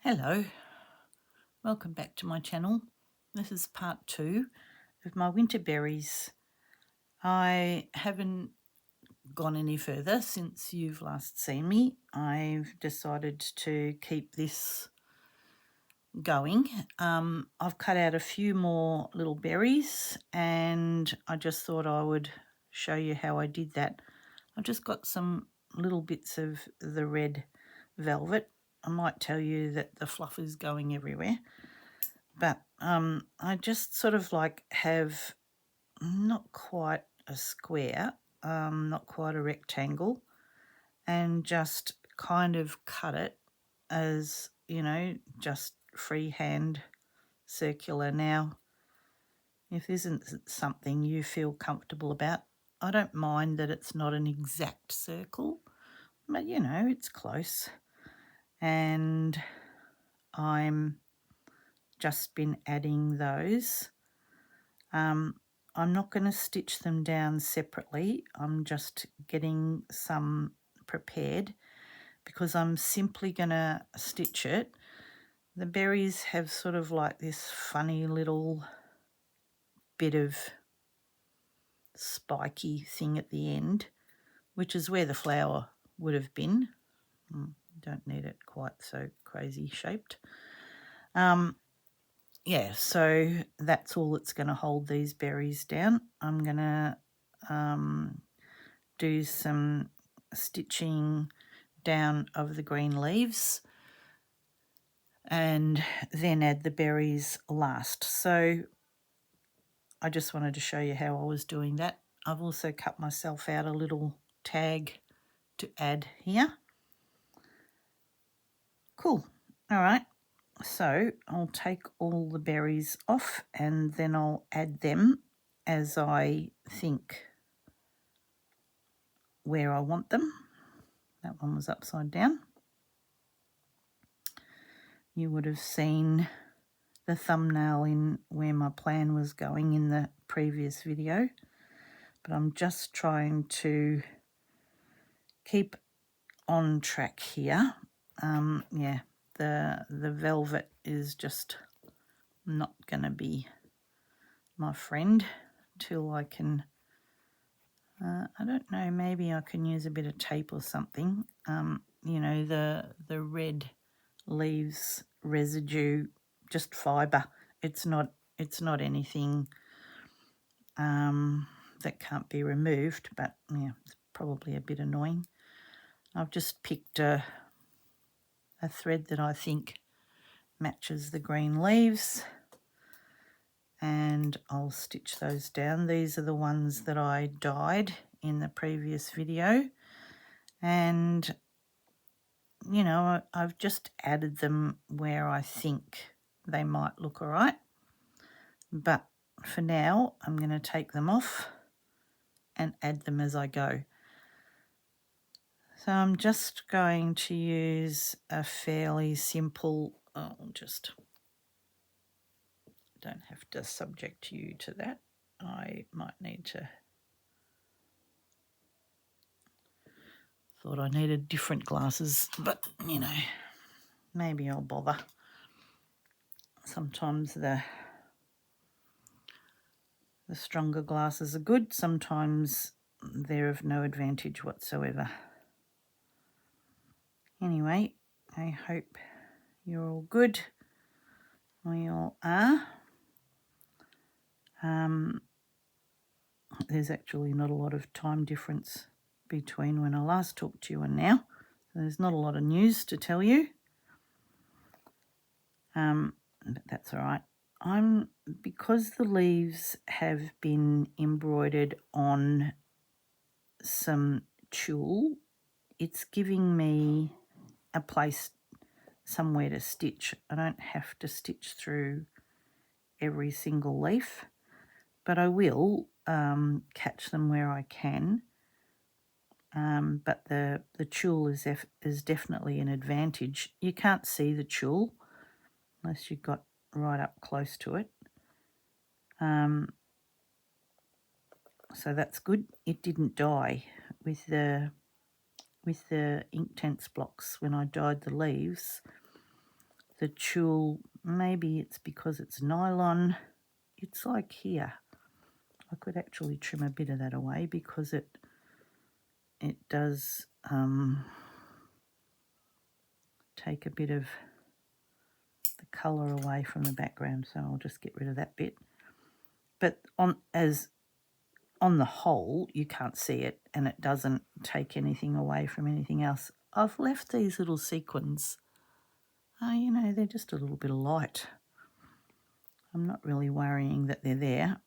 Hello, welcome back to my channel. This is part 2 of my winter berries. I haven't gone any further since you've last seen me. I've decided to keep this going. I've cut out a few more little berries and I just thought I would show you how I did that. I've just got some little bits of the red velvet. I might tell you that the fluff is going everywhere. But I just sort of like have not quite a square, not quite a rectangle, and just kind of cut it as, just freehand circular. Now, if this isn't something you feel comfortable about, I don't mind that it's not an exact circle, but it's close. And I'm just been adding those. I'm not going to stitch them down separately. I'm just getting some prepared because I'm simply going to stitch it. The berries have sort of like this funny little bit of spiky thing at the end, which is where the flower would have been. Don't need it quite so crazy shaped. Yeah, so that's all that's going to hold these berries down. I'm going to do some stitching down of the green leaves and then add the berries last. So I just wanted to show you how I was doing that. I've also cut myself out a little tag to add here. Cool. All right. So I'll take all the berries off and then I'll add them as I think where I want them. That one was upside down. You would have seen the thumbnail in where my plan was going in the previous video, but I'm just trying to keep on track here. Yeah, the velvet is just not going to be my friend till I can, I don't know, maybe I can use a bit of tape or something. The red leaves residue, just fibre. It's not anything that can't be removed, but yeah, it's probably a bit annoying. I've just picked a thread that I think matches the green leaves and I'll stitch those down. These are the ones that I dyed in the previous video, and I've just added them where I think they might look all right, but for now I'm going to take them off and add them as I go. So I'm just going to use a fairly simple, don't have to subject you to that. I might need to, thought I needed different glasses, but maybe I'll bother. Sometimes the stronger glasses are good, sometimes they're of no advantage whatsoever. Anyway, I hope you're all good. We all are. There's actually not a lot of time difference between when I last talked to you and now. So there's not a lot of news to tell you. But that's all right. Because the leaves have been embroidered on some tulle, it's giving me a place somewhere to stitch. I don't have to stitch through every single leaf, but I will catch them where I can. But the tulle is definitely an advantage. You can't see the tulle unless you got right up close to it. So that's good. It didn't dye with the Inktense blocks when I dyed the leaves. the tulle, maybe it's because it's nylon, it's like here. I could actually trim a bit of that away because it does take a bit of the colour away from the background, so I'll just get rid of that bit. But on the whole, you can't see it, and it doesn't take anything away from anything else. I've left these little sequins, you know, they're just a little bit of light. I'm not really worrying that they're there.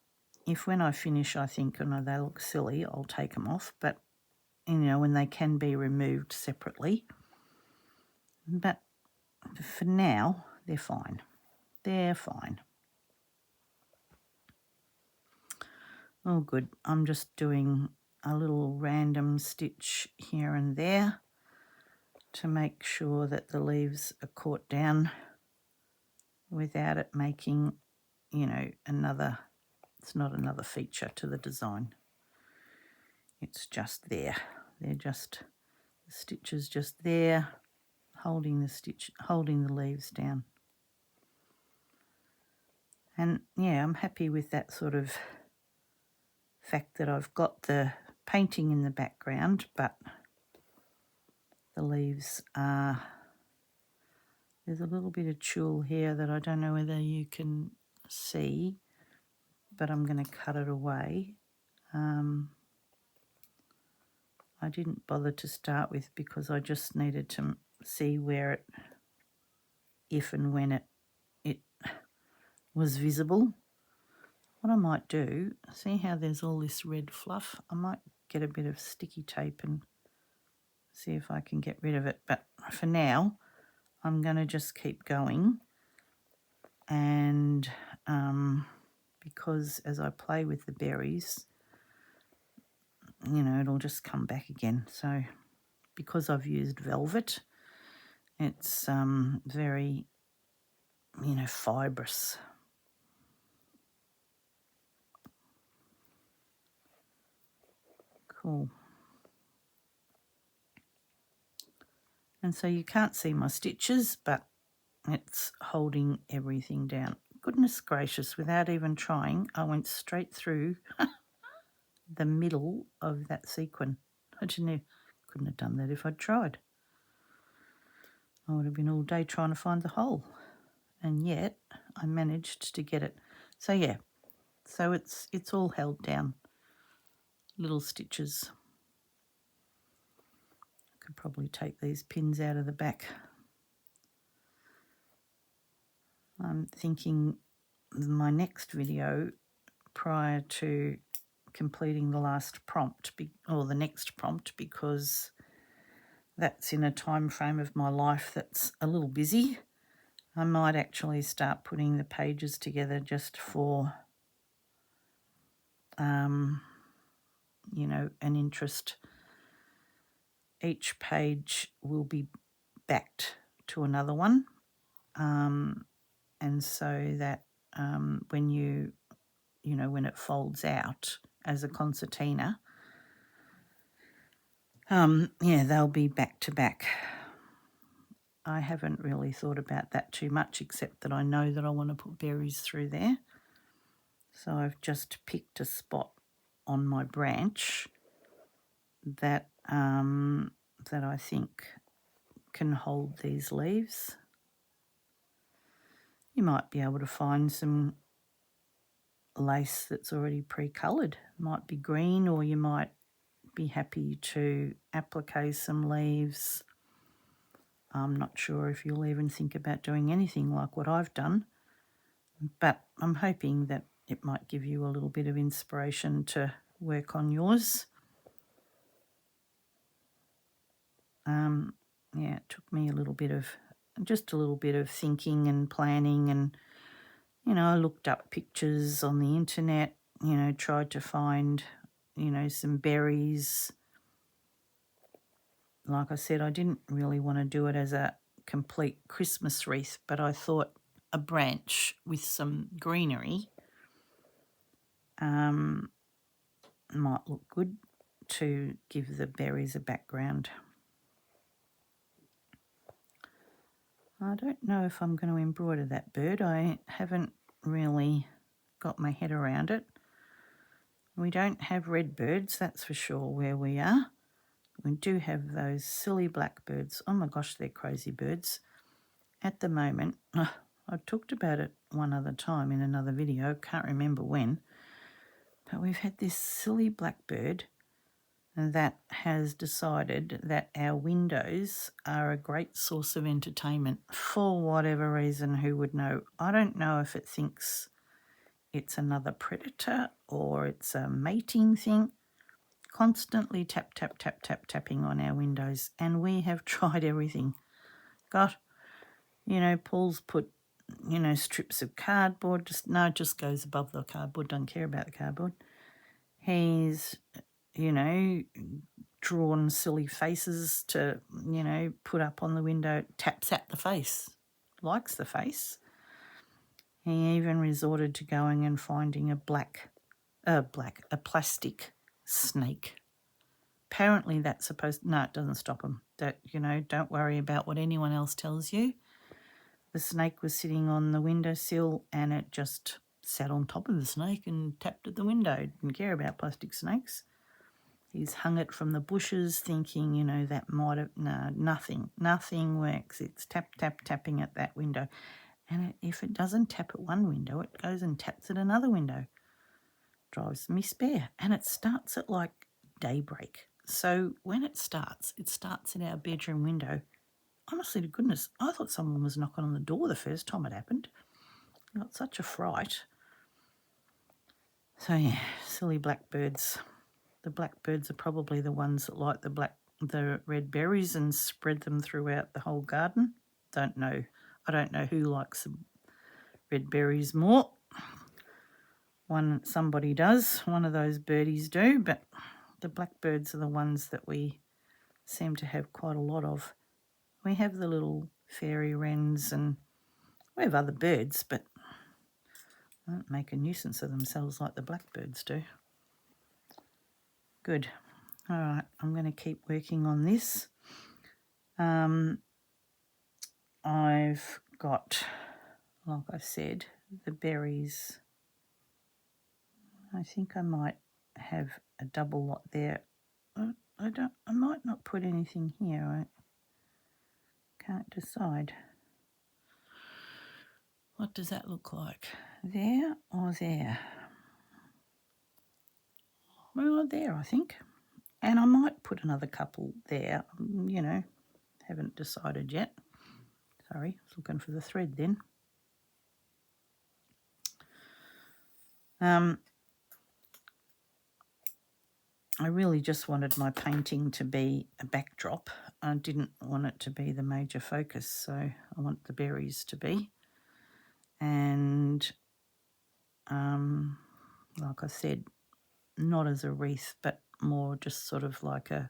If when I finish I think, oh no, they look silly, I'll take them off, but, you know, when they can be removed separately. But for now, they're fine. They're fine. Oh, good. I'm just doing a little random stitch here and there to make sure that the leaves are caught down without it making, you know, it's not another feature to the design. It's just there. They're just, the stitch is just there, holding the leaves down. And yeah, I'm happy with that sort of fact that I've got the painting in the background, but the leaves are, there's a little bit of tulle here that I don't know whether you can see, but I'm going to cut it away. I didn't bother to start with because I just needed to see where it, if and when it was visible. What I might do, see how there's all this red fluff? I might get a bit of sticky tape and see if I can get rid of it. But for now, I'm going to just keep going. And because as I play with the berries, you know, it'll just come back again. So because I've used velvet, it's very, you know, fibrous. Cool. And so you can't see my stitches, but it's holding everything down. Goodness gracious, without even trying, I went straight through the middle of that sequin. I couldn't have done that if I'd tried. I would have been all day trying to find the hole. And yet I managed to get it. So yeah, so it's all held down. Little stitches. I could probably take these pins out of the back. I'm thinking my next video prior to completing the last prompt or the next prompt, because that's in a time frame of my life that's a little busy. I might actually start putting the pages together just for you know, an interest. Each page will be backed to another one, and so that when you know, when it folds out as a concertina, yeah, they'll be back to back. I haven't really thought about that too much, except that I know that I want to put berries through there. So I've just picked a spot on my branch that that I think can hold these leaves. You might be able to find some lace that's already pre-coloured. Might be green, or you might be happy to applique some leaves. I'm not sure if you'll even think about doing anything like what I've done, but I'm hoping that it might give you a little bit of inspiration to work on yours. Yeah, it took me just a little bit of thinking and planning, and, you know, I looked up pictures on the internet, you know, tried to find, you know, some berries. Like I said, I didn't really want to do it as a complete Christmas wreath, but I thought a branch with some greenery might look good to give the berries a background. I don't know if I'm going to embroider that bird. I haven't really got my head around it. We don't have red birds, that's for sure, where we are. We do have those silly blackbirds. Oh my gosh, they're crazy birds. At the moment, I talked about it one other time in another video, can't remember when, but we've had this silly blackbird that has decided that our windows are a great source of entertainment for whatever reason, who would know. I don't know if it thinks it's another predator or it's a mating thing. Constantly tap, tap, tap, tap, tapping on our windows, and we have tried everything. God, Paul's put, strips of cardboard, it just goes above the cardboard, don't care about the cardboard. He's, drawn silly faces to, put up on the window, taps at the face, likes the face. He even resorted to going and finding a plastic snake. Apparently that's supposed, no, it doesn't stop him. Don't worry about what anyone else tells you. The snake was sitting on the windowsill and it just sat on top of the snake and tapped at the window. Didn't care about plastic snakes. He's hung it from the bushes thinking, that might have, no, nothing works. It's tap, tap, tapping at that window. And if it doesn't tap at one window, it goes and taps at another window. Drives me spare. And it starts at like daybreak. So when it starts at our bedroom window. Honestly to goodness, I thought someone was knocking on the door the first time it happened. I got such a fright. So yeah, silly blackbirds. The blackbirds are probably the ones that like the red berries and spread them throughout the whole garden. Don't know. I don't know who likes the red berries more. Somebody does. One of those birdies do, but the blackbirds are the ones that we seem to have quite a lot of. We have the little fairy wrens and we have other birds, but they don't make a nuisance of themselves like the blackbirds do. Good. All right, I'm going to keep working on this. I've got, like I said, the berries. I think I might have a double lot there. I might not put anything here. I can't decide. What does that look like? There or there? Well, there, I think. And I might put another couple there, haven't decided yet. Sorry, I was looking for the thread then. I really just wanted my painting to be a backdrop. I didn't want it to be the major focus, so I want the berries to be. And like I said, not as a wreath, but more just sort of like a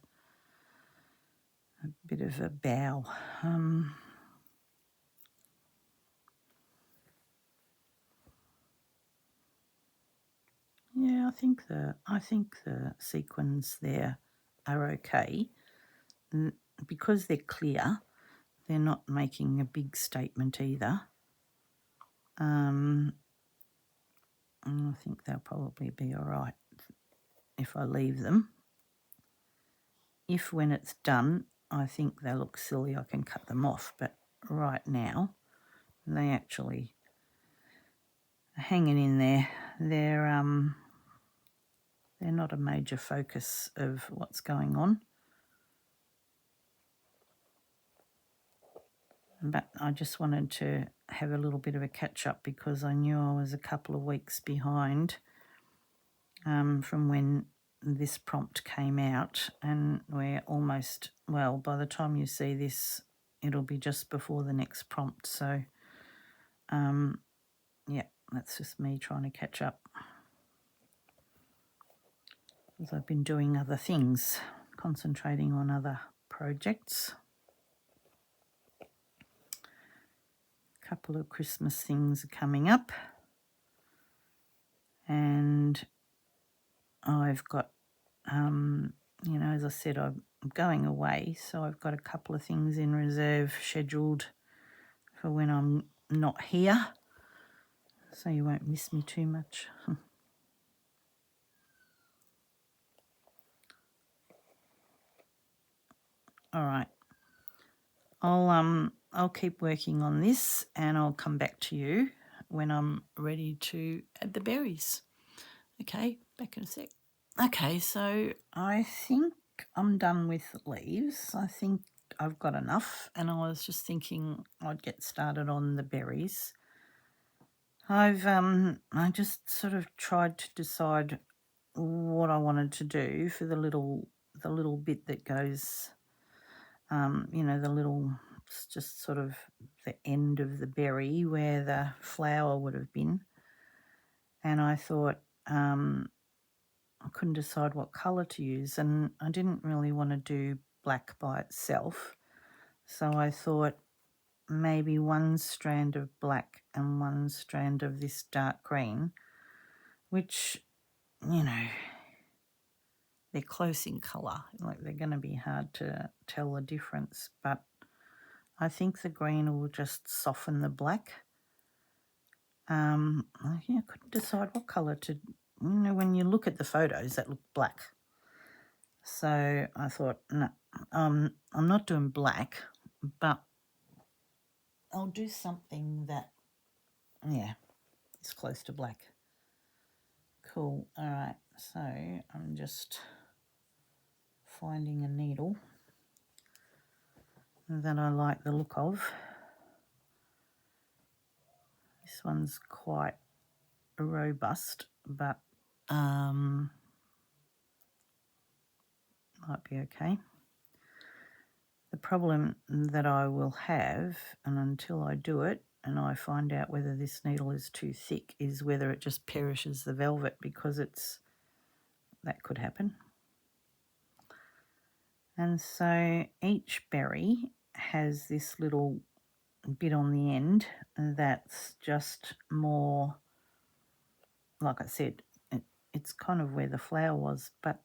bit of a bow. Yeah, I think the sequins there are okay. Because they're clear, they're not making a big statement either. And I think they'll probably be all right if I leave them. If when it's done, I think they look silly, I can cut them off. But right now, they actually are hanging in there. They're not a major focus of what's going on. But I just wanted to have a little bit of a catch-up because I knew I was a couple of weeks behind from when this prompt came out, and we're almost, well, by the time you see this, it'll be just before the next prompt. So, yeah, that's just me trying to catch up. Because I've been doing other things, concentrating on other projects. A couple of Christmas things are coming up. And I've got, as I said, I'm going away, so I've got a couple of things in reserve scheduled for when I'm not here, so you won't miss me too much. All right, I'll keep working on this and I'll come back to you when I'm ready to add the berries. Okay, back in a sec. Okay, so I think I'm done with leaves. I think I've got enough, and I was just thinking I'd get started on the berries. I just sort of tried to decide what I wanted to do for the little bit that goes, the little, it's just sort of the end of the berry where the flower would have been. And I thought I couldn't decide what colour to use, and I didn't really want to do black by itself. So I thought maybe one strand of black and one strand of this dark green, which, they're close in colour, like they're going to be hard to tell the difference, but I think the green will just soften the black. I couldn't decide what colour to, when you look at the photos that look black. So I thought, no, I'm not doing black, but I'll do something that, is close to black. Cool. All right. So I'm just finding a needle that I like the look of. This one's quite robust, but might be okay. The problem that I will have, and until I do it and I find out whether this needle is too thick, is whether it just perishes the velvet, because that could happen. And so each berry has this little bit on the end that's just more, like I said, it's kind of where the flower was, but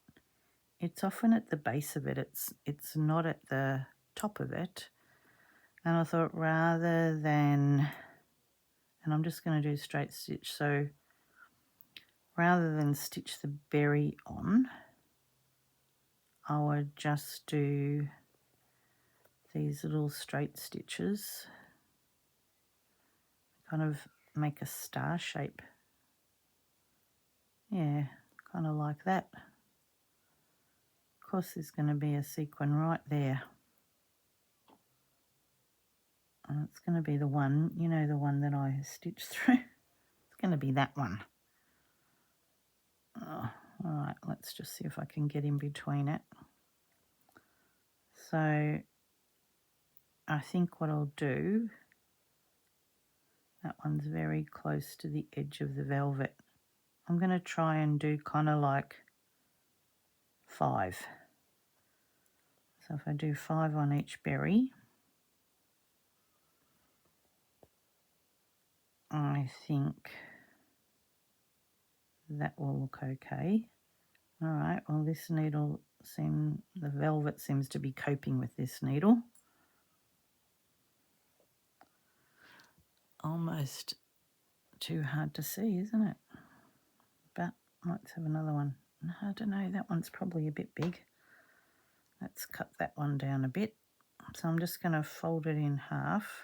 it's often at the base of it. It's not at the top of it. And I thought, rather than, and I'm just going to do straight stitch, so rather than stitch the berry on, I would just do these little straight stitches, kind of make a star shape. Yeah, kind of like that. Of course, there's going to be a sequin right there. And it's going to be the one, the one that I stitched through. It's going to be that one. Oh, all right, let's just see if I can get in between it. So I think what I'll do, that one's very close to the edge of the velvet. I'm going to try and do kind of like 5. So if I do 5 on each berry, I think that will look okay. All right, well, this needle the velvet seems to be coping with this needle. Almost too hard to see, isn't it? But let's have another one. I don't know, that one's probably a bit big. Let's cut that one down a bit. So I'm just going to fold it in half.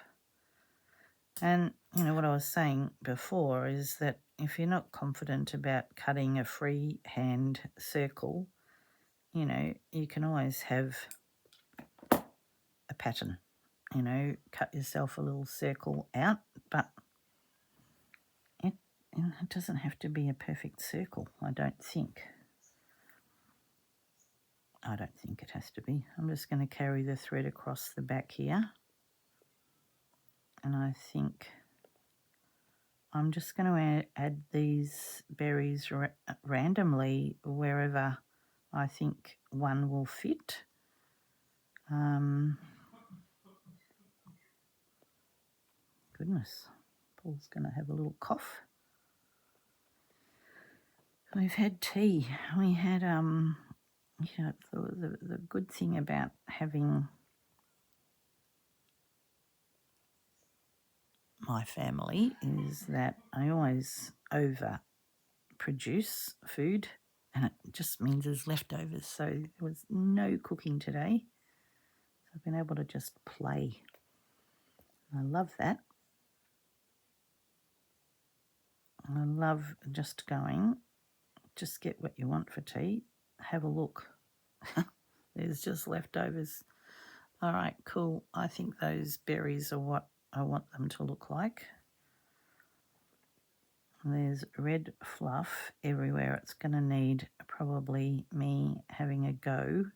And, what I was saying before is that if you're not confident about cutting a freehand circle, you can always have a pattern. Cut yourself a little circle out, but it doesn't have to be a perfect circle, I don't think. I don't think it has to be. I'm just going to carry the thread across the back here. And I think I'm just going to add these berries randomly wherever I think one will fit. Goodness, Paul's going to have a little cough. We've had tea. We had, the good thing about having my family is that I always overproduce food, and it just means there's leftovers. So there was no cooking today. So I've been able to just play. I love that. I love just going, just get what you want for tea, have a look. There's just leftovers. All right, cool. I think those berries are what I want them to look like. There's red fluff everywhere. It's going to need probably me having a go.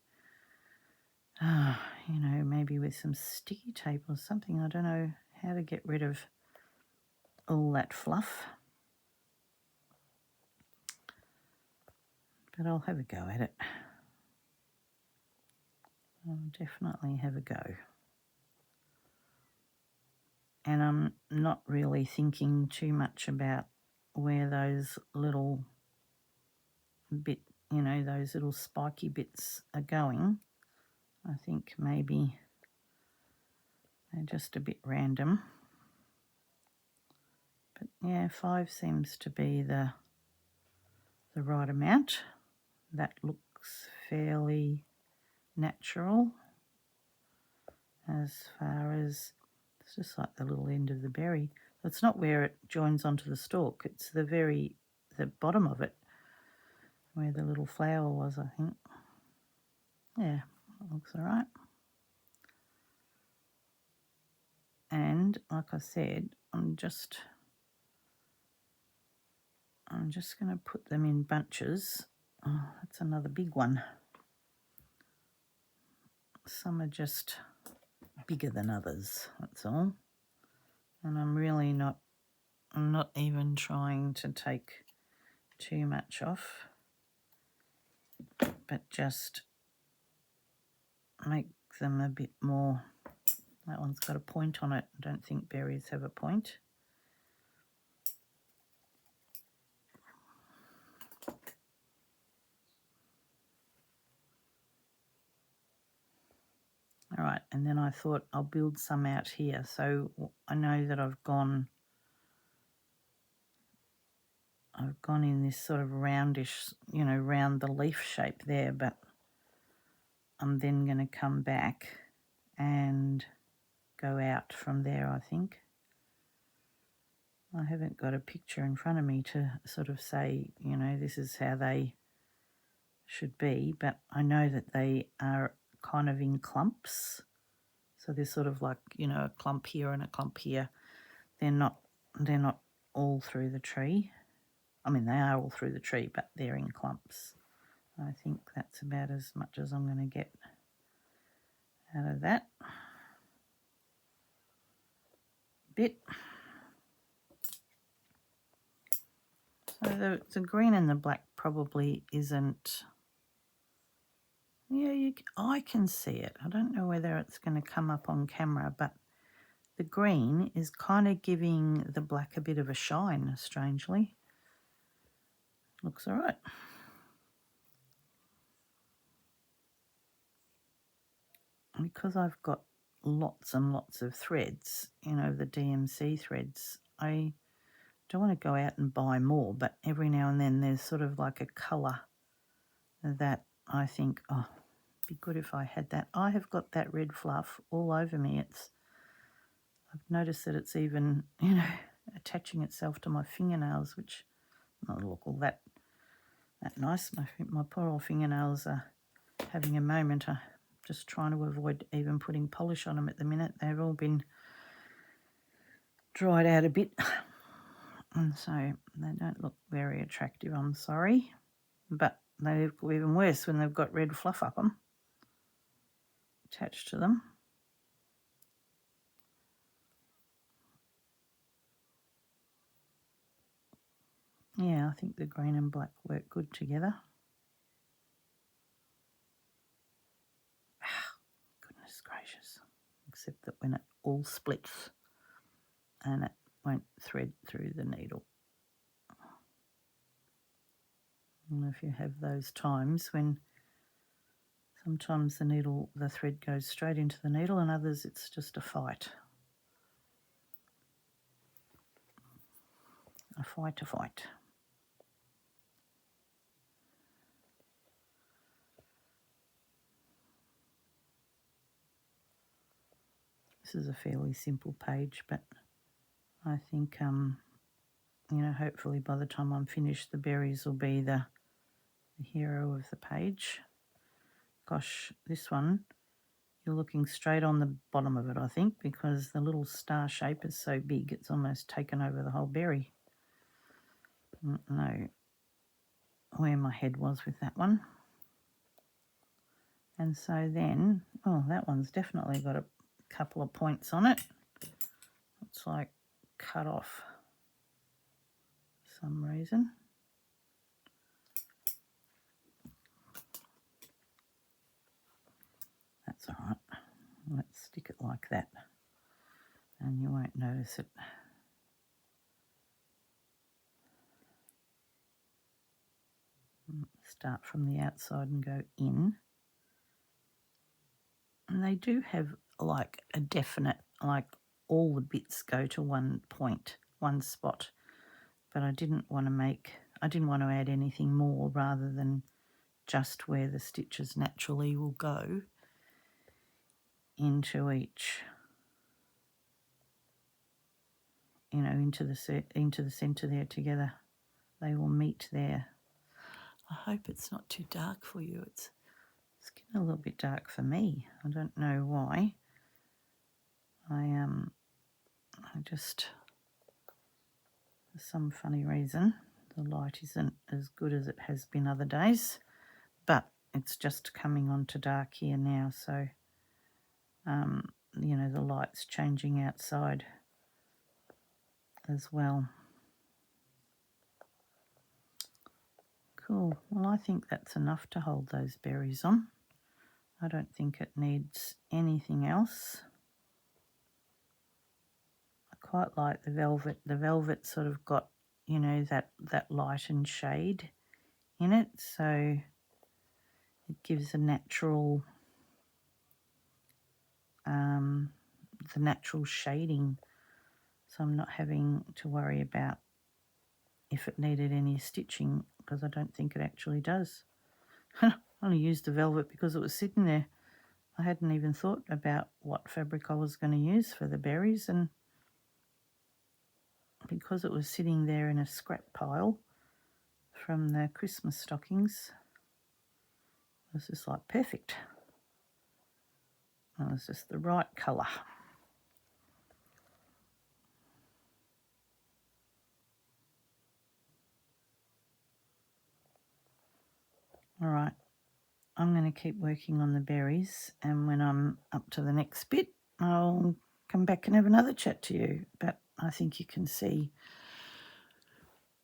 You know, maybe with some sticky tape or something. I don't know how to get rid of all that fluff. But I'll have a go at it. I'll definitely have a go. And I'm not really thinking too much about where those little those little spiky bits are going. I think maybe they're just a bit random. But yeah, 5 seems to be the right amount. That looks fairly natural as far as it's just like the little end of the berry. It's not where it joins onto the stalk, it's the bottom of it where the little flower was, I think. Yeah, it looks all right. And like I said, I'm just going to put them in bunches. Oh, that's another big one. Some are just bigger than others, that's all. And I'm not even trying to take too much off, but just make them a bit more. That one's got a point on it. I don't think berries have a point. All right, and then I thought I'll build some out here. So I know that I've gone in this sort of roundish, round the leaf shape there, but I'm then going to come back and go out from there, I think. I haven't got a picture in front of me to sort of say, this is how they should be, but I know that they are kind of in clumps. So they're sort of like, a clump here and a clump here. They're not all through the tree. I mean, they are all through the tree, but they're in clumps. I think that's about as much as I'm going to get out of that bit. So the green and the black probably isn't. Yeah, I can see it. I don't know whether it's going to come up on camera, but the green is kind of giving the black a bit of a shine, strangely. Looks all right. Because I've got lots and lots of threads, the DMC threads, I don't want to go out and buy more, but every now and then there's sort of like a colour that I think, oh, it'd be good if I had that. I have got that red fluff all over me. I've noticed that it's even, attaching itself to my fingernails, which not look all that nice. My poor old fingernails are having a moment. I'm just trying to avoid even putting polish on them at the minute. They've all been dried out a bit, and so they don't look very attractive, I'm sorry. But they look even worse when they've got red fluff up them, attached to them. Yeah, I think the green and black work good together. Goodness gracious. Except that when it all splits and it won't thread through the needle. And if you have those times when sometimes the thread goes straight into the needle, and others it's just a fight. A fight, a fight. This is a fairly simple page, but I think, you know, hopefully by the time I'm finished, the berries will be the hero of the page. Gosh, this one, you're looking straight on the bottom of it, I think, because the little star shape is so big, it's almost taken over the whole berry. I don't know where my head was with that one. And so then, oh, that one's definitely got a couple of points on it. It's like cut off for some reason. That's all right. Let's stick it like that and you won't notice it. Start from the outside and go in. And they do have like a definite, like all the bits go to one point, one spot. But I didn't want to add anything more rather than just where the stitches naturally will go into each, you know, into the centre there together. They will meet there. I hope it's not too dark for you. It's getting a little bit dark for me. I don't know why. I just, for some funny reason, the light isn't as good as it has been other days, but it's just coming on to dark here now, so you know, the light's changing outside as well. Cool. Well, I think that's enough to hold those berries on. I don't think it needs anything else. I quite like the velvet. The velvet sort of got, you know, that light and shade in it, so it gives a natural, the natural shading, so I'm not having to worry about if it needed any stitching, because I don't think it actually does. I only used the velvet because it was sitting there. I hadn't even thought about what fabric I was going to use for the berries, and because it was sitting there in a scrap pile from the Christmas stockings, it was just like perfect. It was just the right colour. All right, I'm going to keep working on the berries, and when I'm up to the next bit, I'll come back and have another chat to you. But I think you can see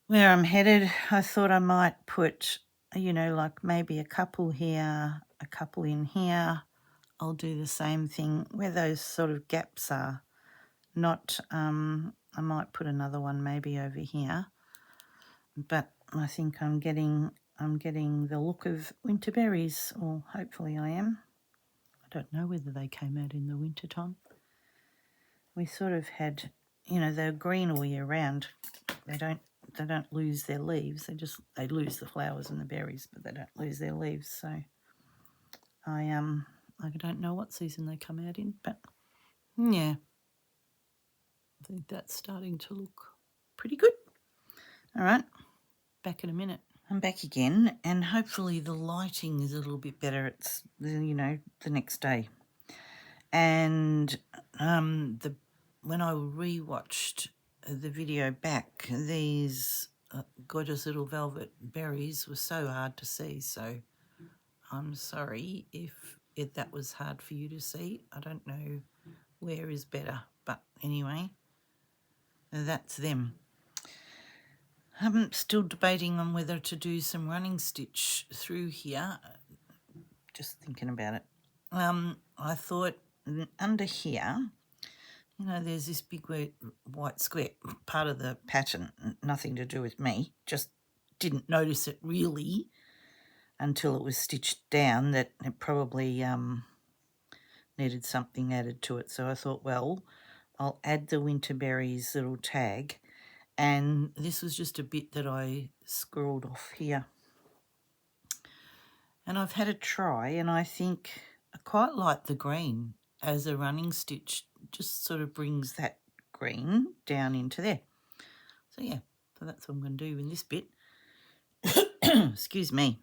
where I'm headed. I thought I might put, you know, like maybe a couple here, a couple in here. I'll do the same thing where those sort of gaps are. Not, I might put another one maybe over here, but I think I'm getting the look of winter berries, or hopefully I am. I don't know whether they came out in the winter time. We sort of had, you know, they're green all year round. They don't lose their leaves. They lose the flowers and the berries, but they don't lose their leaves. So I don't know what season they come out in, but yeah, I think that's starting to look pretty good. All right, back in a minute. I'm back again, and hopefully the lighting is a little bit better. It's, you know, the next day, and when I rewatched the video back, these gorgeous little velvet berries were so hard to see. So I'm sorry if that was hard for you to see. I don't know where is better, but anyway, that's them. I'm still debating on whether to do some running stitch through here. Just thinking about it. I thought under here, you know, there's this big white square, part of the pattern, nothing to do with me, just didn't notice it really until it was stitched down, that it probably needed something added to it. So I thought, well, I'll add the winter berries little tag And this was just a bit that I scrawled off here. And I've had a try, and I think I quite like the green as a running stitch. Just sort of brings that green down into there. So yeah, so that's what I'm going to do in this bit. Excuse me.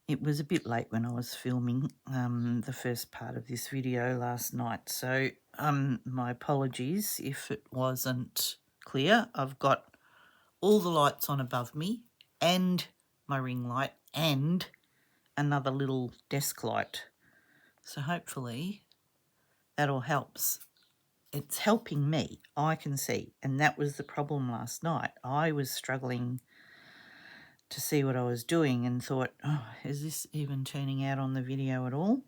It was a bit late when I was filming the first part of this video last night, so my apologies if it wasn't clear. I've got all the lights on above me and my ring light and another little desk light. So hopefully that all helps. It's helping me, I can see, and that was the problem last night. I was struggling to see what I was doing and thought, oh, is this even turning out on the video at all?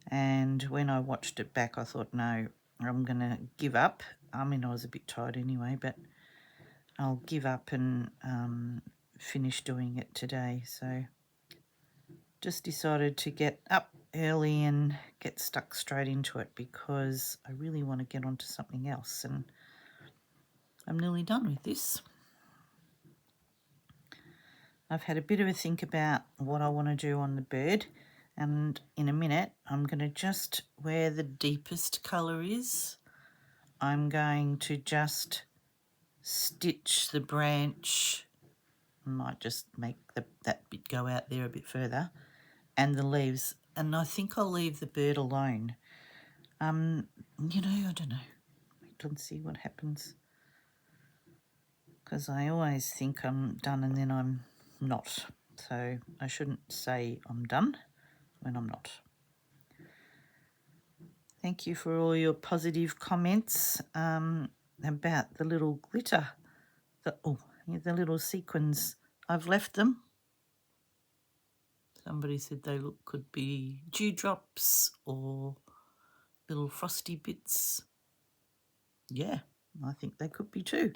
And when I watched it back, I thought, no, I'm going to give up. I mean, I was a bit tired anyway, but I'll give up and finish doing it today. So just decided to get up early and get stuck straight into it because I really want to get onto something else, and I'm nearly done with this. I've had a bit of a think about what I want to do on the bird, and in a minute I'm going to just, where the deepest colour is, I'm going to just stitch the branch. I might just make that bit go out there a bit further, and the leaves, and I think I'll leave the bird alone. You know, I don't know. Wait and see what happens, because I always think I'm done and then I'm not. So I shouldn't say I'm done when I'm not. Thank you for all your positive comments about the little glitter, the little sequins. I've left them. Somebody said they could be dewdrops or little frosty bits. Yeah, I think they could be too.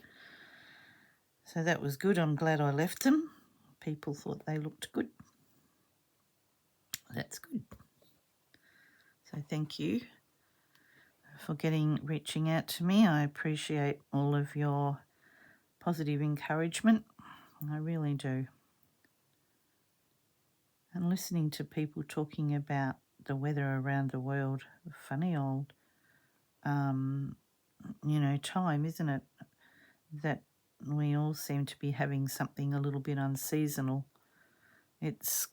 So that was good. I'm glad I left them. People thought they looked good. That's good. So thank you for reaching out to me. I appreciate all of your positive encouragement. I really do. And listening to people talking about the weather around the world, funny old, time, isn't it? That we all seem to be having something a little bit unseasonal. It's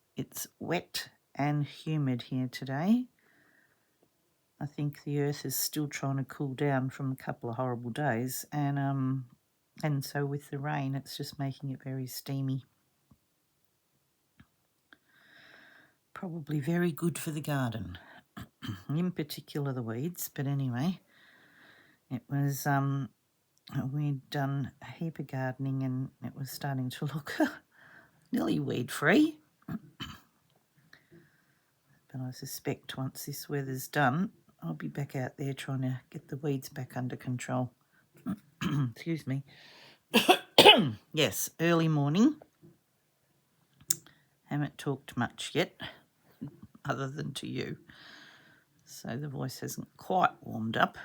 wet and humid here today. I think the earth is still trying to cool down from a couple of horrible days, and so with the rain, it's just making it very steamy. Probably very good for the garden, in particular the weeds. But anyway, it was we'd done a heap of gardening, and it was starting to look nearly weed free. But I suspect once this weather's done, I'll be back out there trying to get the weeds back under control. Excuse me. Yes, early morning. Haven't talked much yet, other than to you. So the voice hasn't quite warmed up.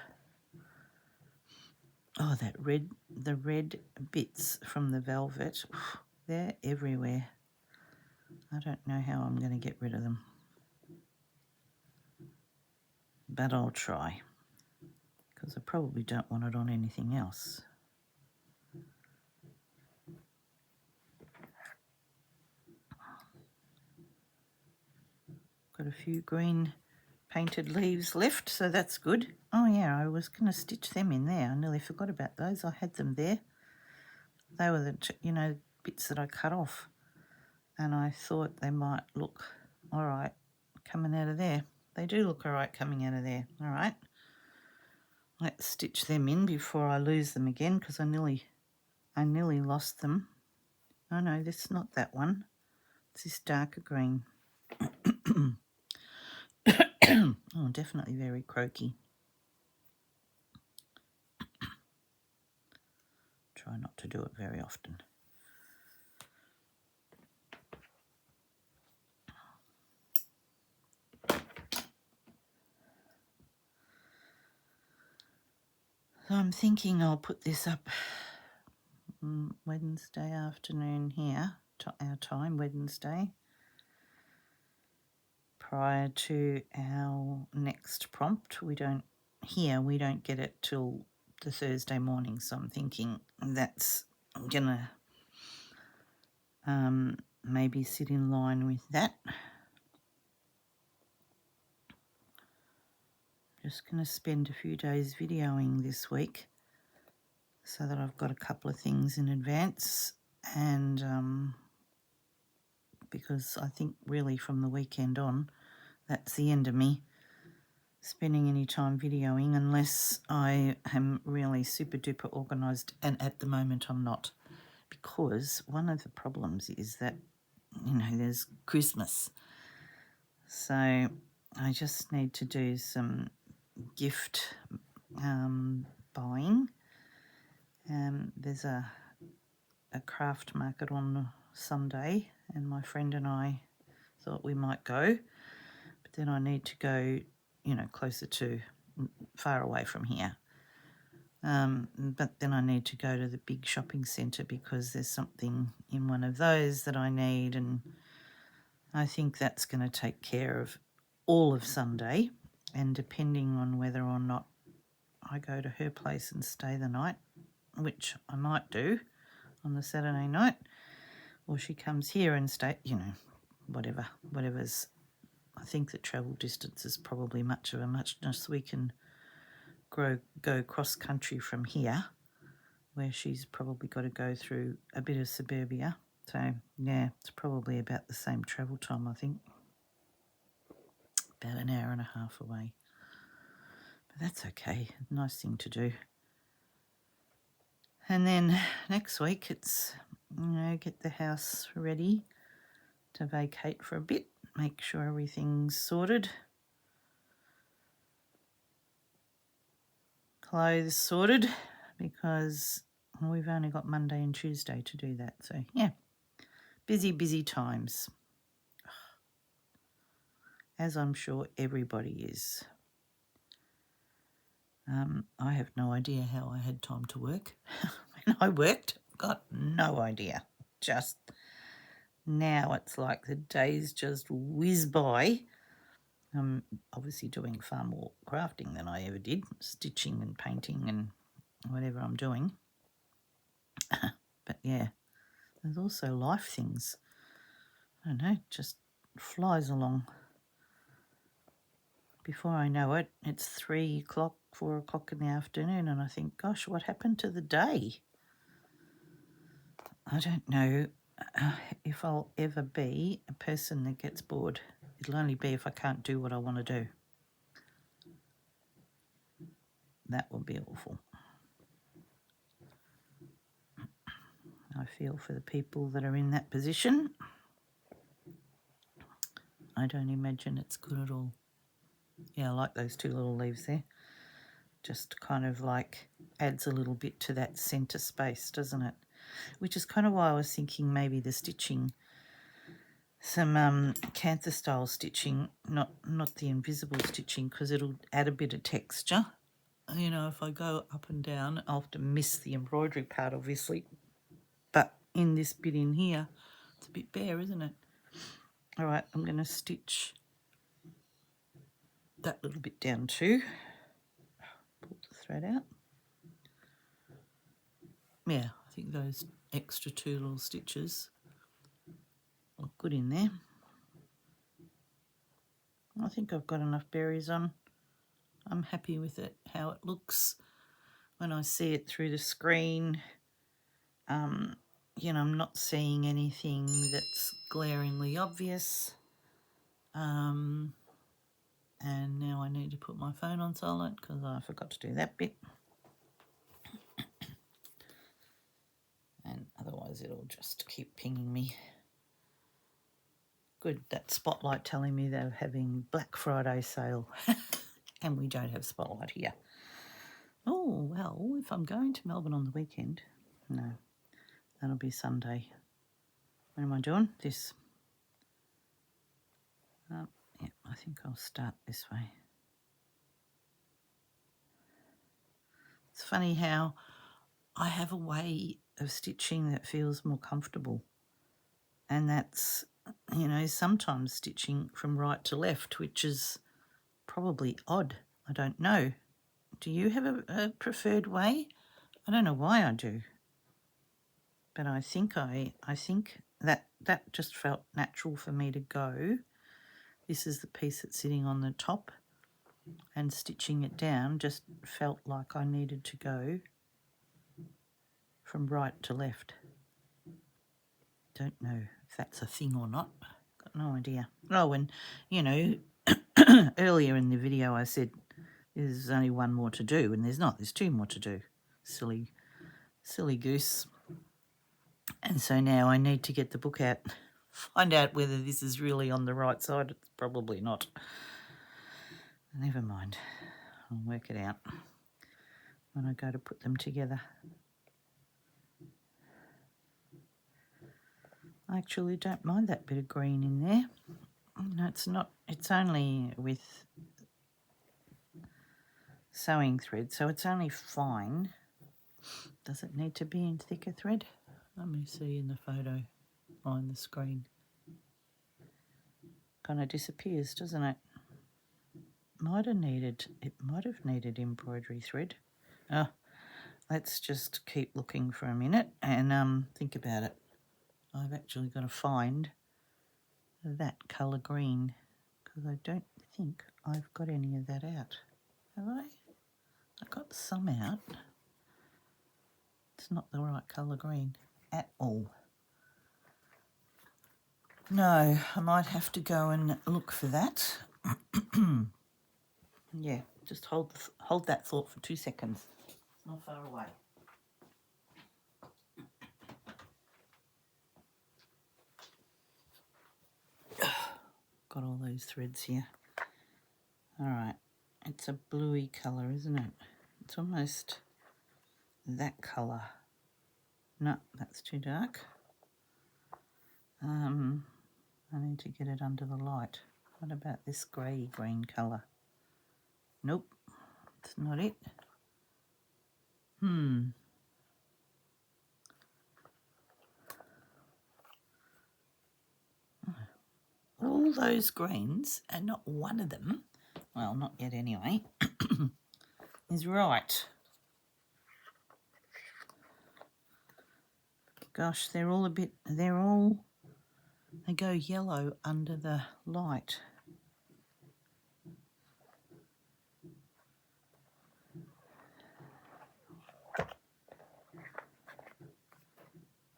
Oh, the red bits from the velvet, they're everywhere. I don't know how I'm going to get rid of them, but I'll try, because I probably don't want it on anything else. Got a few green painted leaves left, so that's good. Oh yeah, I was going to stitch them in there. I nearly forgot about those. I had them there. They were the bits that I cut off, and I thought they might look all right coming out of there. They do look all right coming out of there. All right, let's stitch them in before I lose them again, because I nearly lost them. Oh no, this is not that one. It's this darker green. Oh, definitely very croaky. Try not to do it very often. So I'm thinking I'll put this up Wednesday afternoon here, our time, Wednesday, prior to our next prompt. We don't get it till the Thursday morning, so I'm thinking that's gonna maybe sit in line with that. Just going to spend a few days videoing this week so that I've got a couple of things in advance, and because I think really from the weekend on, that's the end of me spending any time videoing unless I am really super duper organised, and at the moment I'm not, because one of the problems is that, there's Christmas. So I just need to do some gift buying. There's a craft market on Sunday, and my friend and I thought we might go, but then I need to go, closer to, far away from here. But then I need to go to the big shopping centre because there's something in one of those that I need, and I think that's going to take care of all of Sunday. And depending on whether or not I go to her place and stay the night, which I might do on the Saturday night, or she comes here and stay, whatever's. I think that travel distance is probably much of a muchness. We can go cross country from here, where she's probably got to go through a bit of suburbia. So yeah, it's probably about the same travel time, I think. About an hour and a half away. But that's okay. Nice thing to do. And then next week it's, get the house ready to vacate for a bit, make sure everything's sorted, clothes sorted, because we've only got Monday and Tuesday to do that. So yeah, busy times, as I'm sure everybody is. I have no idea how I had time to work. When I worked, got no idea. Just now it's like the days just whiz by. I'm obviously doing far more crafting than I ever did, stitching and painting and whatever I'm doing. But yeah, there's also life things. I don't know, just flies along. Before I know it, it's 3 o'clock, 4 o'clock in the afternoon, and I think, gosh, what happened to the day? I don't know if I'll ever be a person that gets bored. It'll only be if I can't do what I want to do. That would be awful. I feel for the people that are in that position. I don't imagine it's good at all. Yeah, I like those 2 little leaves there. Just kind of like adds a little bit to that centre space, doesn't it? Which is kind of why I was thinking maybe the stitching, some Canthor style stitching, not the invisible stitching, because it'll add a bit of texture. If I go up and down, I'll have to miss the embroidery part, obviously. But in this bit in here, it's a bit bare, isn't it? All right, I'm going to stitch that little bit down too. Pull the thread out. Yeah, I think those extra 2 little stitches look good in there. I think I've got enough berries on. I'm happy with it, how it looks when I see it through the screen. I'm not seeing anything that's glaringly obvious. And now I need to put my phone on silent because I forgot to do that bit. And otherwise it'll just keep pinging me. Good, that Spotlight telling me they're having Black Friday sale. And we don't have Spotlight here. Oh, well, if I'm going to Melbourne on the weekend, no, that'll be Sunday. What am I doing? This. Yeah, I think I'll start this way. It's funny how I have a way of stitching that feels more comfortable. And that's, you know, sometimes stitching from right to left, which is probably odd. I don't know. Do you have a preferred way? I don't know why I do. But I think that just felt natural for me to go. This is the piece that's sitting on the top, and stitching it down just felt like I needed to go from right to left. Don't know if that's a thing or not. Got no idea. Oh, and, you know, earlier in the video I said there's only one more to do, and there's not. There's two more to do. Silly goose. And so now I need to get the book out, find out whether this is really on the right side. It's probably not. Never mind. I'll work it out when I go to put them together. I actually don't mind that bit of green in there. No, it's not. It's only with sewing thread, so it's only fine. Does it need to be in thicker thread? Let me see in the photo on the screen. Kind of disappears, doesn't it? It might have needed embroidery thread. Let's just keep looking for a minute and think about it. I've actually got to find that colour green, because I don't think I've got any of that out. Have I? I got some out. It's not the right colour green at all. No, I might have to go and look for that. Yeah, just hold that thought for 2 seconds. It's not far away. Got all those threads here. All right, it's a bluey colour, isn't it? It's almost that colour. No, that's too dark. I need to get it under the light. What about this grey-green colour? Nope, it's not it. All those greens, and not one of them, well, not yet anyway, is right. Gosh, they go yellow under the light.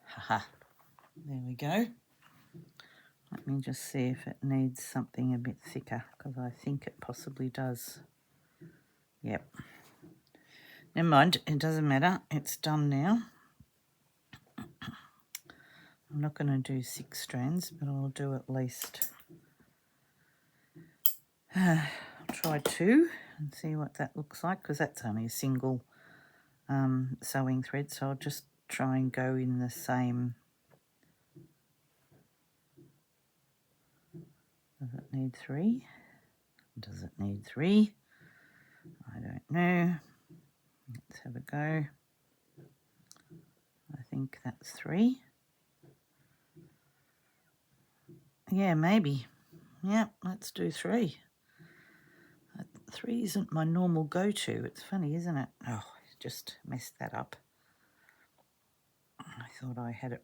Haha, there we go. Let me just see if it needs something a bit thicker, because I think it possibly does. Yep. Never mind, it doesn't matter. It's done now. I'm not going to do 6 strands, but I'll do at least... I'll try 2 and see what that looks like, because that's only a single sewing thread, so I'll just try and go in the same... Does it need 3? Does it need 3? I don't know. Let's have a go. I think that's 3. Yeah, maybe. Yeah, let's do 3. 3 isn't my normal go-to. It's funny, isn't it? Oh, I just messed that up. I thought I had it.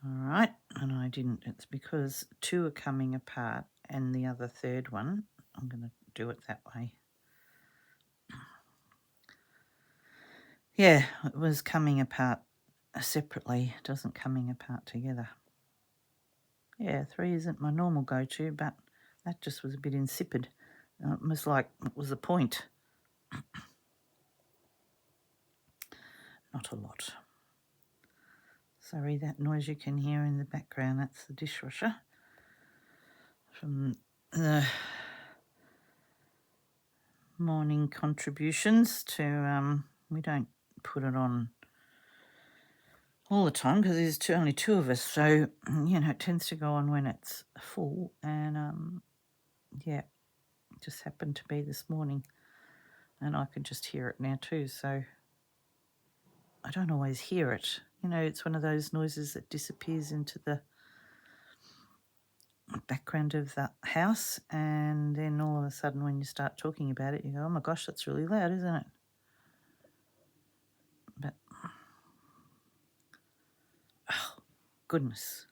All right, and I didn't. It's because 2 are coming apart and the other third one, I'm going to do it that way. Yeah, it was coming apart separately. It doesn't coming apart together. Yeah, 3 isn't my normal go-to, but that just was a bit insipid. It was like, what was the point? Not a lot. Sorry, that noise you can hear in the background, that's the dishwasher. From the morning contributions to, we don't put it on all the time because there's only 2 of us, so, you know, it tends to go on when it's full, and, yeah, it just happened to be this morning. And I can just hear it now too, so I don't always hear it. You know, it's one of those noises that disappears into the background of the house, and then all of a sudden when you start talking about it, you go, oh my gosh, that's really loud, isn't it? But, oh, goodness.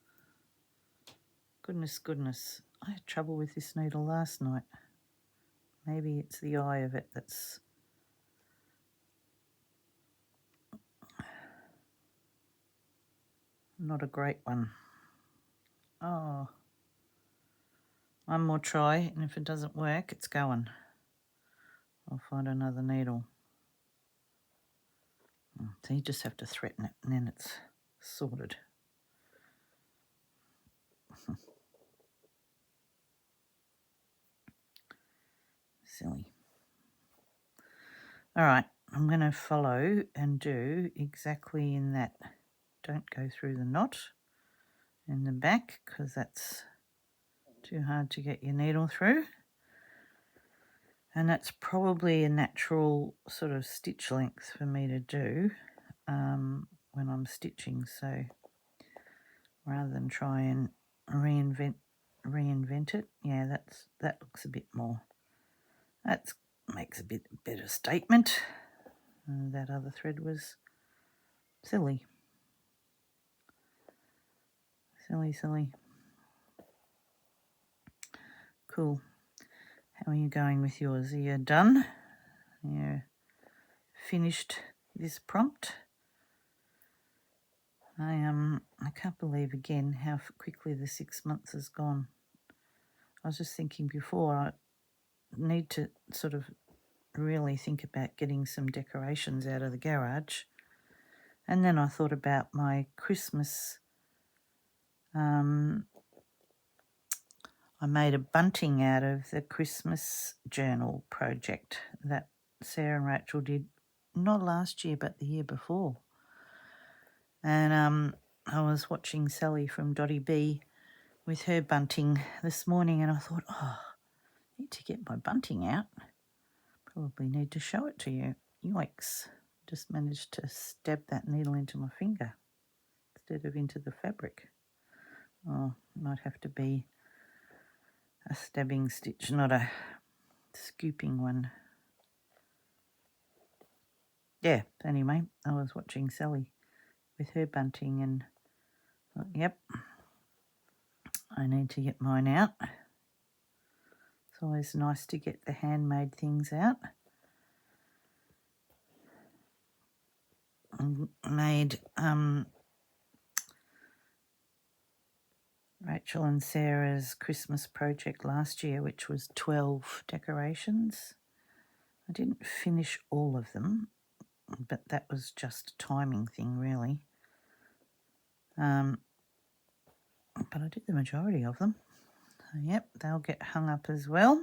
Goodness. I had trouble with this needle last night. Maybe it's the eye of it that's not a great one. Oh, one more try, and if it doesn't work, it's going. I'll find another needle. So you just have to threaten it, and then it's sorted. Silly. All right, I'm going to follow and do exactly in that. Don't go through the knot in the back because that's too hard to get your needle through. And that's probably a natural sort of stitch length for me to do when I'm stitching. So rather than try and reinvent it, yeah, that looks a bit more. That makes a bit better statement. That other thread was silly. Silly. Cool. How are you going with yours? Are you done? You finished this prompt? I can't believe again how quickly the 6 months has gone. I was just thinking before, I need to sort of really think about getting some decorations out of the garage. And then I thought about my Christmas. I made a bunting out of the Christmas journal project that Sarah and Rachel did, not last year, but the year before. And I was watching Sally from Dotty B with her bunting this morning, and I thought, oh, I need to get my bunting out. Probably need to show it to you. Yikes. Just managed to stab that needle into my finger instead of into the fabric. Oh, might have to be a stabbing stitch, not a scooping one. Yeah, anyway, I was watching Sally with her bunting and thought, yep, I need to get mine out. It's always nice to get the handmade things out. I made Rachel and Sarah's Christmas project last year, which was 12 decorations. I didn't finish all of them, but that was just a timing thing, really. But I did the majority of them. So, yep, they'll get hung up as well.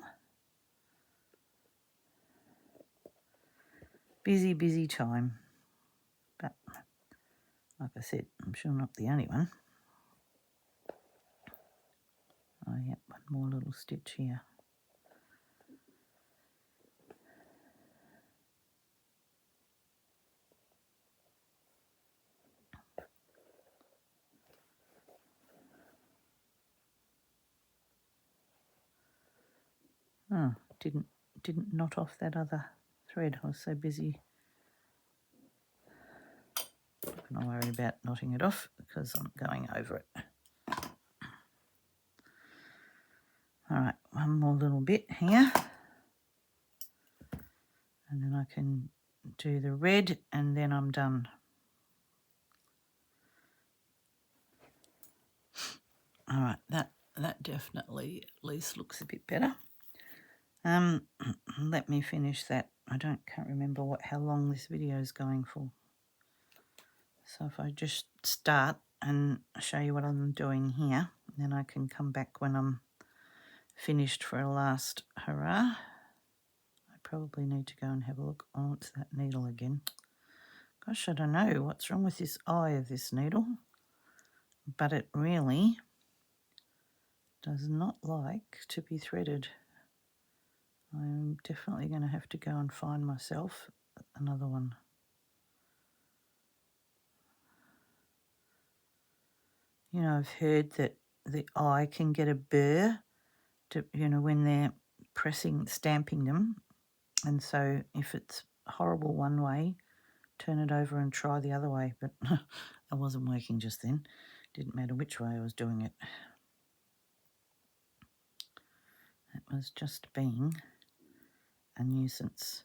Busy time. But like I said, I'm sure not the only one. Oh, yep, one more little stitch here. Oh, didn't knot off that other thread. I was so busy. I'm not worried about knotting it off because I'm going over it. All right, one more little bit here. And then I can do the red and then I'm done. All right, that definitely at least looks a bit better. Let me finish that. Can't remember how long this video is going for. So if I just start and show you what I'm doing here, then I can come back when I'm finished for a last hurrah. I probably need to go and have a look. Oh, it's that needle again. Gosh, I don't know what's wrong with this eye of this needle, but it really does not like to be threaded. I'm definitely going to have to go and find myself another one. You know, I've heard that the eye can get a burr, when they're stamping them. And so if it's horrible one way, turn it over and try the other way. But it wasn't working just then. Didn't matter which way I was doing it. It was just being a nuisance.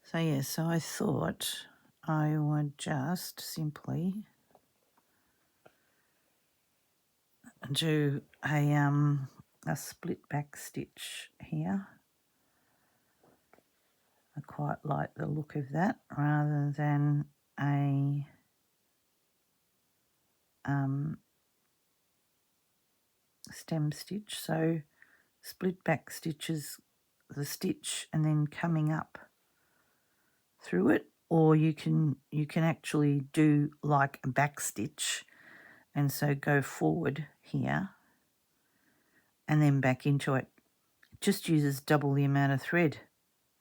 So I thought I would just simply do a split back stitch here. I quite like the look of that rather than a stem stitch. So split back stitches, the stitch and then coming up through it, or you can actually do like a back stitch, and so go forward here and then back into it. It just uses double the amount of thread,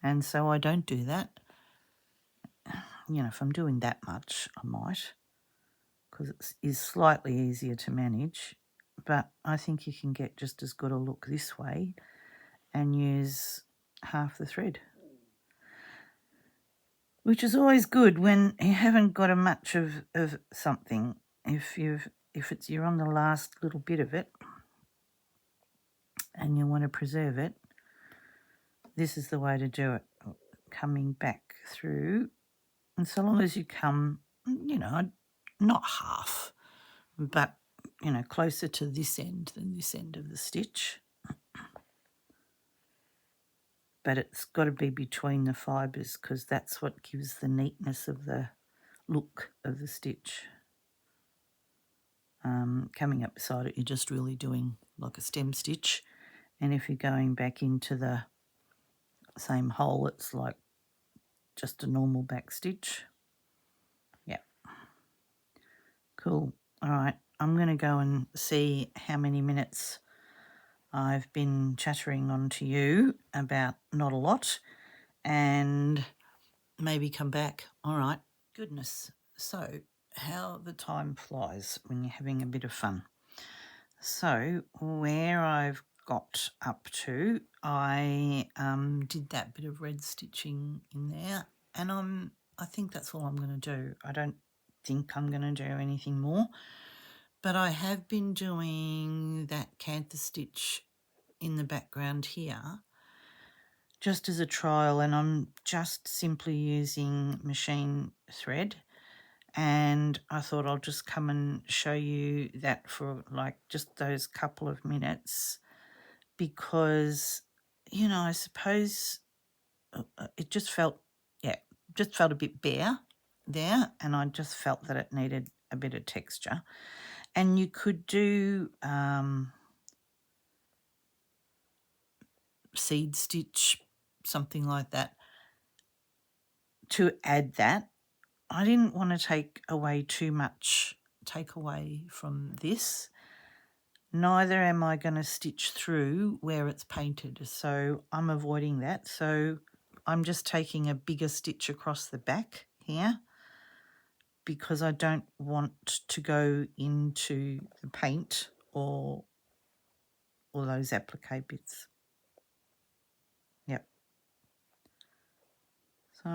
and so I don't do that. If I'm doing that much, I might, because it is slightly easier to manage, but I think you can get just as good a look this way and use half the thread, which is always good when you haven't got a much of something. If you're on the last little bit of it and you want to preserve it, this is the way to do it. Coming back through, and so long as you come, not half, but closer to this end than this end of the stitch. But it's got to be between the fibres, because that's what gives the neatness of the look of the stitch. Coming up beside it, you're just really doing like a stem stitch, and if you're going back into the same hole, it's like just a normal back stitch. Yeah. Cool. All right, I'm going to go and see how many minutes I've been chattering on to you about not a lot, and maybe come back. All right. Goodness. So how the time flies when you're having a bit of fun. So where I've got up to, I did that bit of red stitching in there, and I think that's all I'm going to do. I don't think I'm going to do anything more, but I have been doing that canter stitch in the background here just as a trial, and I'm just simply using machine thread, and I thought I'll just come and show you that for like just those couple of minutes, because I suppose it just felt a bit bare there, and I just felt that it needed a bit of texture. And you could do seed stitch, something like that, to add that. I didn't want to take away from this. Neither am I going to stitch through where it's painted, so I'm avoiding that. So I'm just taking a bigger stitch across the back here, because I don't want to go into the paint or all those applique bits. Yep. So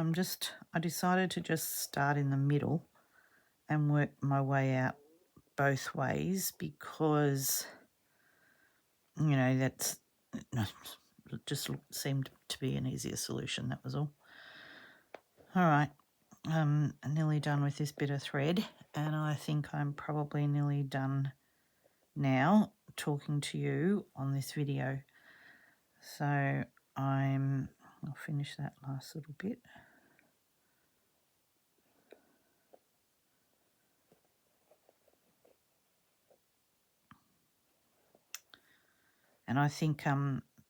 I decided to just start in the middle and work my way out both ways, because it just seemed to be an easier solution. That was all. All right, I'm nearly done with this bit of thread, and I think I'm probably nearly done now talking to you on this video. So I'll finish that last little bit. And I think, I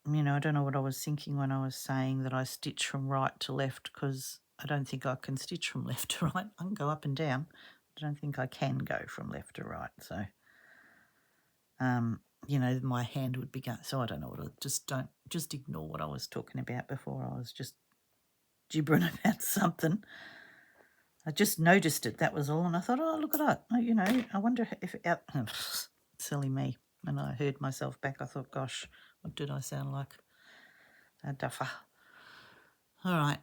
don't know what I was thinking when I was saying that I stitch from right to left, because I don't think I can stitch from left to right. I can go up and down. I don't think I can go from left to right. So, my hand would be going. So I don't know what. I just just ignore what I was talking about before. I was just gibbering about something. I just noticed it, that was all, and I thought, oh, look at that. I wonder if out silly me. And I heard myself back. I thought, gosh, what did I sound like? A duffer. All right,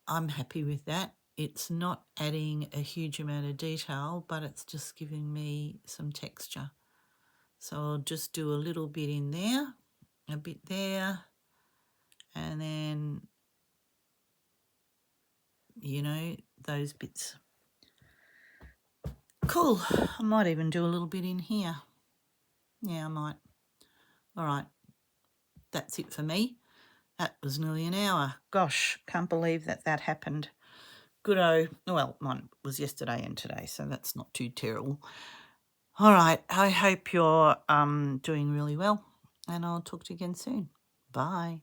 I'm happy with that. It's not adding a huge amount of detail, but it's just giving me some texture. So I'll just do a little bit in there, a bit there, and then, those bits. Cool. I might even do a little bit in here. Yeah, I might. All right. That's it for me. That was nearly an hour. Gosh, can't believe that happened. Well, mine was yesterday and today, so that's not too terrible. All right, I hope you're doing really well, and I'll talk to you again soon. Bye.